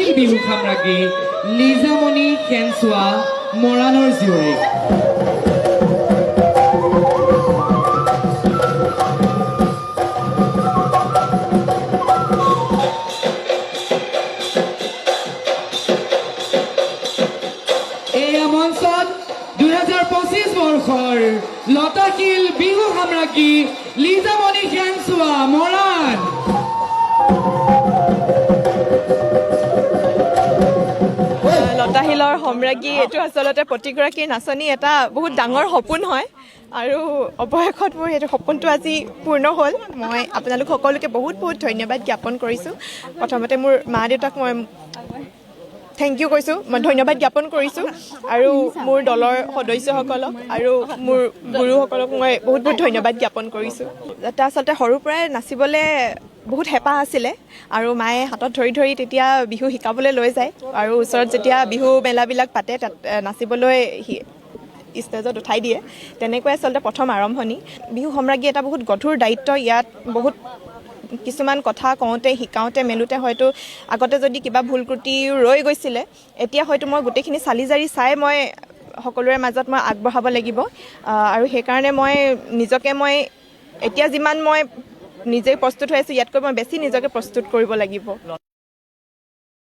লতাশিল বিহু সাম্ৰাজ্ঞী লিজামণি কেনচুৱা মৰাণৰ জীয়ৰী। এয়া মঞ্চত 2025 বৰ্ষৰ লতাশিল বিহু সাম্ৰাজ্ঞী লিজামণি কেনচুৱা মৰাণ। লতাশিলৰ সম্ৰাজ্ঞী এইটো আচলতে প্ৰতিগৰাকীৰ নাচনী এটা বহুত ডাঙৰ সপোন হয় আৰু অৱশেষত মোৰ সেইটো সপোনটো আজি পূৰ্ণ হ'ল। মই আপোনালোক সকলোকে বহুত বহুত ধন্যবাদ জ্ঞাপন কৰিছোঁ। প্ৰথমতে মোৰ মা দেউতাক মই থেংক ইউ কৈছোঁ, মই ধন্যবাদ জ্ঞাপন কৰিছোঁ আৰু মোৰ দলৰ সদস্যসকলক আৰু মোৰ গুৰুসকলক মই বহুত বহুত ধন্যবাদ জ্ঞাপন কৰিছোঁ। যাতে আচলতে সৰুৰ পৰাই নাচিবলৈ বহুত হেঁপাহ আছিলে আৰু মায়ে হাতত ধৰি ধৰি তেতিয়া বিহু শিকাবলৈ লৈ যায় আৰু ওচৰত যেতিয়া বিহু মেলাবিলাক পাতে তাত নাচিবলৈ ষ্টেজত উঠাই দিয়ে। তেনেকুৱাই আচলতে প্ৰথম আৰম্ভণি। বিহু সম্ৰাজ্ঞী এটা বহুত গধুৰ দায়িত্ব। ইয়াত বহুত কিছুমান কথা কওঁতে শিকাওঁতে মেলোঁতে হয়তো আগতে যদি কিবা ভুল ত্ৰুটি ৰৈ গৈছিলে, এতিয়া হয়তো মই গোটেইখিনি চালি জাৰি চাই মই সকলোৰে মাজত মই আগবঢ়াব লাগিব আৰু সেইকাৰণে মই নিজকে এতিয়া যিমান মই নিজেই প্ৰস্তুত হৈ আছোঁ, ইয়াতকৈ মই বেছি নিজকে প্ৰস্তুত কৰিব লাগিব।